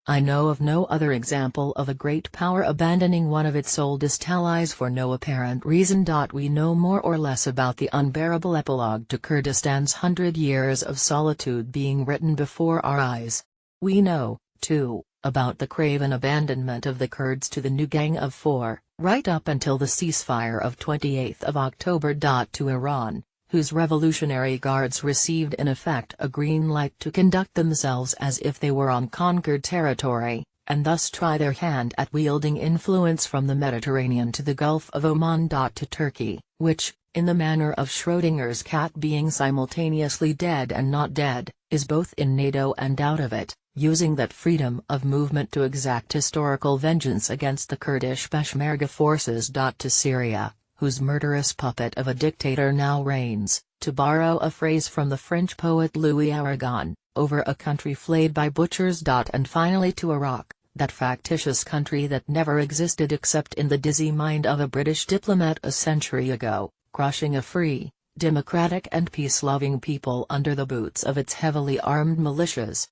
I know of no other example of a great power abandoning one of its oldest allies for no apparent reason. We know more or less about the unbearable epilogue to Kurdistan's 100 years of solitude being written before our eyes. We know, too, about the craven abandonment of the Kurds to the new Gang of Four, right up until the ceasefire of 28 October. To Iran, whose Revolutionary Guards received in effect a green light to conduct themselves as if they were on conquered territory, and thus try their hand at wielding influence from the Mediterranean to the Gulf of Oman. To Turkey, which, in the manner of Schrödinger's cat being simultaneously dead and not dead, is both in NATO and out of it, using that freedom of movement to exact historical vengeance against the Kurdish Peshmerga forces. To Syria, whose murderous puppet of a dictator now reigns, to borrow a phrase from the French poet Louis Aragon, over a country flayed by butchers. And finally to Iraq, that factitious country that never existed except in the dizzy mind of a British diplomat a century ago, crushing a free, democratic and peace-loving people under the boots of its heavily armed militias.